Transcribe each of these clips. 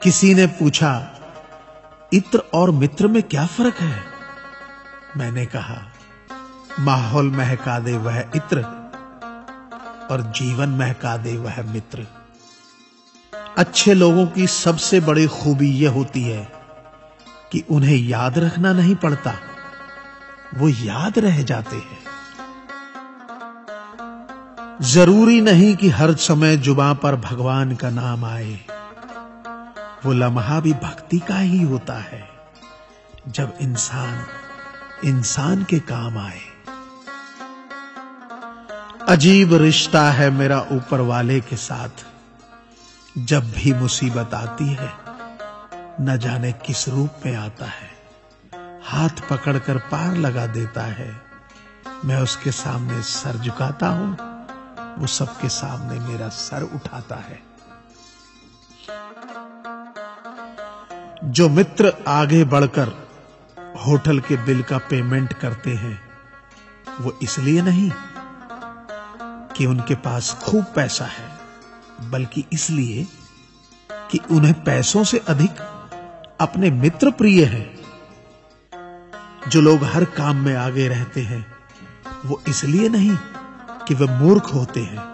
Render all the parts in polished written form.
किसी ने पूछा, इत्र और मित्र में क्या फर्क है? मैंने कहा, माहौल महका दे वह इत्र और जीवन महका दे वह मित्र। अच्छे लोगों की सबसे बड़ी खूबी यह होती है कि उन्हें याद रखना नहीं पड़ता, वो याद रह जाते हैं। जरूरी नहीं कि हर समय जुबां पर भगवान का नाम आए, वो लम्हा भी भक्ति का ही होता है जब इंसान इंसान के काम आए। अजीब रिश्ता है मेरा ऊपर वाले के साथ, जब भी मुसीबत आती है न जाने किस रूप में आता है, हाथ पकड़कर पार लगा देता है। मैं उसके सामने सर झुकाता हूं, वो सबके सामने मेरा सर उठाता है। जो मित्र आगे बढ़कर होटल के बिल का पेमेंट करते हैं, वो इसलिए नहीं कि उनके पास खूब पैसा है, बल्कि इसलिए कि उन्हें पैसों से अधिक अपने मित्र प्रिय हैं। जो लोग हर काम में आगे रहते हैं, वो इसलिए नहीं कि वे मूर्ख होते हैं,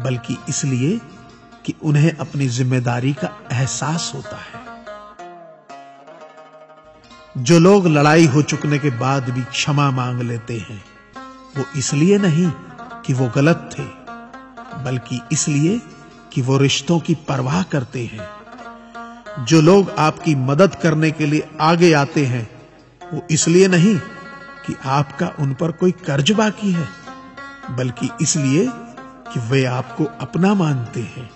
बल्कि इसलिए कि उन्हें अपनी जिम्मेदारी का एहसास होता है। जो लोग लड़ाई हो चुकने के बाद भी क्षमा मांग लेते हैं, वो इसलिए नहीं कि वो गलत थे, बल्कि इसलिए कि वो रिश्तों की परवाह करते हैं। जो लोग आपकी मदद करने के लिए आगे आते हैं, वो इसलिए नहीं कि आपका उन पर कोई कर्ज बाकी है, बल्कि इसलिए कि वे आपको अपना मानते हैं।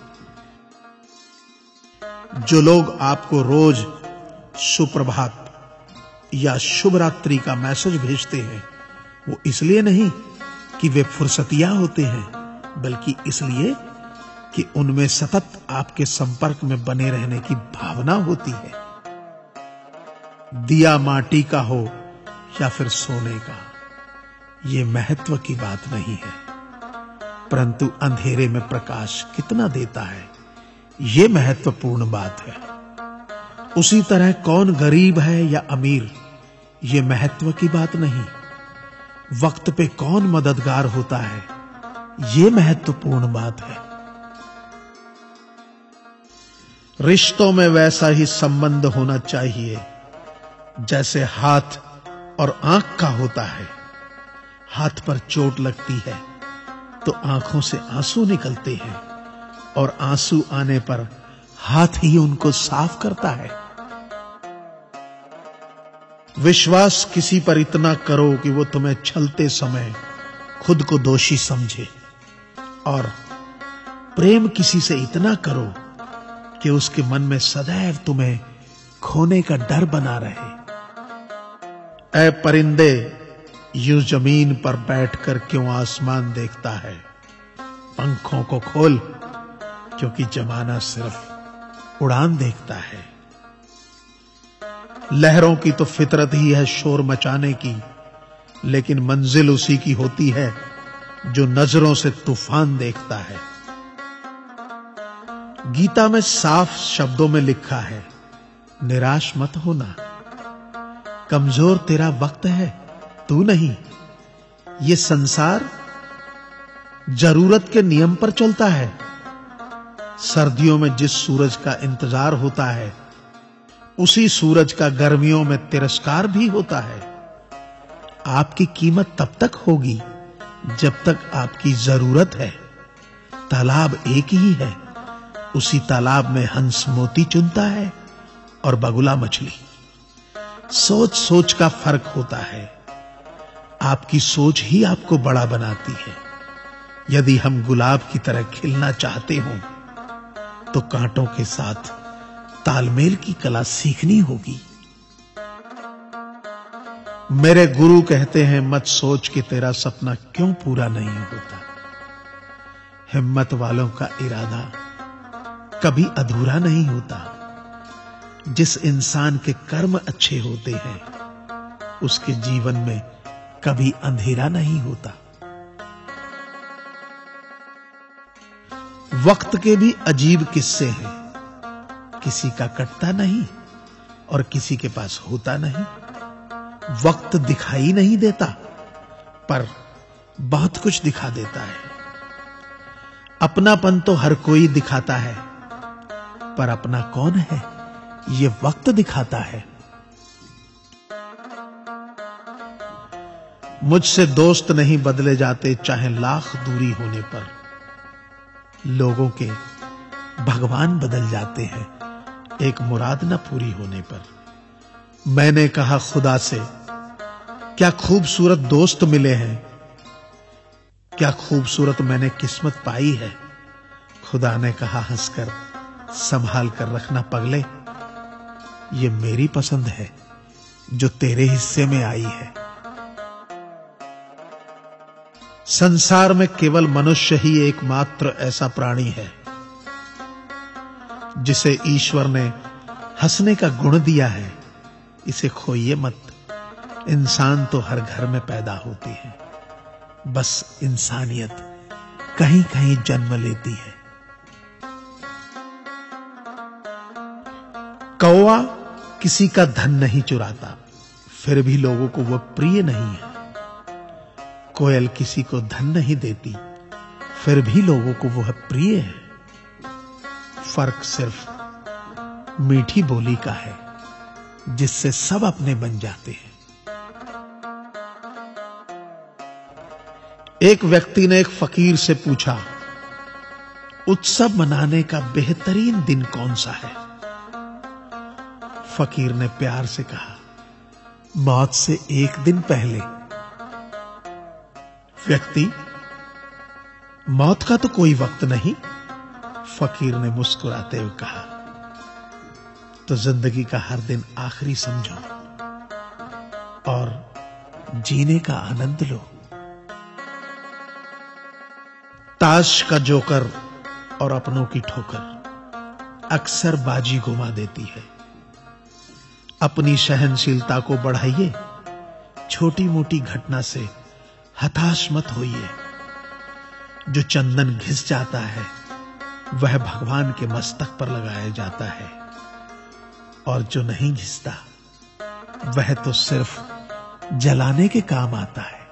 जो लोग आपको रोज सुप्रभात या शुभ रात्रि का मैसेज भेजते हैं, वो इसलिए नहीं कि वे फुर्सतिया होते हैं, बल्कि इसलिए कि उनमें सतत आपके संपर्क में बने रहने की भावना होती है। दिया माटी का हो या फिर सोने का, ये महत्व की बात नहीं है, परंतु अंधेरे में प्रकाश कितना देता है, ये महत्वपूर्ण बात है। उसी तरह कौन गरीब है या अमीर, ये महत्व की बात नहीं। वक्त पे कौन मददगार होता है, ये महत्वपूर्ण बात है। रिश्तों में वैसा ही संबंध होना चाहिए जैसे हाथ और आंख का होता है। हाथ पर चोट लगती है तो आंखों से आंसू निकलते हैं, और आंसू आने पर हाथ ही उनको साफ करता है। विश्वास किसी पर इतना करो कि वो तुम्हें छलते समय खुद को दोषी समझे, और प्रेम किसी से इतना करो कि उसके मन में सदैव तुम्हें खोने का डर बना रहे। ऐ परिंदे, यूं जमीन पर बैठकर क्यों आसमान देखता है? पंखों को खोल, क्योंकि जमाना सिर्फ उड़ान देखता है। लहरों की तो फितरत ही है शोर मचाने की, लेकिन मंजिल उसी की होती है जो नजरों से तूफान देखता है। गीता में साफ शब्दों में लिखा है, निराश मत होना, कमजोर तेरा वक्त है, तू नहीं। ये संसार जरूरत के नियम पर चलता है। सर्दियों में जिस सूरज का इंतजार होता है, उसी सूरज का गर्मियों में तिरस्कार भी होता है। आपकी कीमत तब तक होगी जब तक आपकी जरूरत है। तालाब एक ही है, उसी तालाब में हंस मोती चुनता है और बगुला मछली। सोच सोच का फर्क होता है। आपकी सोच ही आपको बड़ा बनाती है। यदि हम गुलाब की तरह खिलना चाहते हों, तो कांटों के साथ तालमेल की कला सीखनी होगी। मेरे गुरु कहते हैं, मत सोच कि तेरा सपना क्यों पूरा नहीं होता। हिम्मत वालों का इरादा कभी अधूरा नहीं होता। जिस इंसान के कर्म अच्छे होते हैं, उसके जीवन में कभी अंधेरा नहीं होता। वक्त के भी अजीब किस्से हैं किसी का कटता नहीं और किसी के पास होता नहीं। वक्त दिखाई नहीं देता, पर बहुत कुछ दिखा देता है। अपनापन तो हर कोई दिखाता है, पर अपना कौन है ये वक्त दिखाता है। मुझसे दोस्त नहीं बदले जाते, चाहे लाख दूरी होने पर। लोगों के भगवान बदल जाते हैं, एक मुराद न पूरी होने पर। मैंने कहा खुदा से, क्या खूबसूरत दोस्त मिले हैं, क्या खूबसूरत मैंने किस्मत पाई है। खुदा ने कहा हंसकर, संभाल कर रखना पगले, ये मेरी पसंद है जो तेरे हिस्से में आई है। संसार में केवल मनुष्य ही एकमात्र ऐसा प्राणी है जिसे ईश्वर ने हंसने का गुण दिया है। इसे खोइए मत। इंसान तो हर घर में पैदा होती है, बस इंसानियत कहीं कहीं जन्म लेती है। कौवा किसी का धन नहीं चुराता, फिर भी लोगों को वह प्रिय नहीं है। कोयल किसी को धन नहीं देती, फिर भी लोगों को वह प्रिय है। फर्क सिर्फ मीठी बोली का है, जिससे सब अपने बन जाते हैं। एक व्यक्ति ने एक फकीर से पूछा, उत्सव मनाने का बेहतरीन दिन कौन सा है। फकीर ने प्यार से कहा, मौत से एक दिन पहले। व्यक्ति, मौत का तो कोई वक्त नहीं। फकीर ने मुस्कुराते हुए कहा, तो जिंदगी का हर दिन आखिरी समझो और जीने का आनंद लो। ताश का जोकर और अपनों की ठोकर अक्सर बाजी घुमा देती है। अपनी सहनशीलता को बढ़ाइए, छोटी मोटी घटना से हताश मत होइए। जो चंदन घिस जाता है वह भगवान के मस्तक पर लगाया जाता है, और जो नहीं घिसता वह तो सिर्फ जलाने के काम आता है।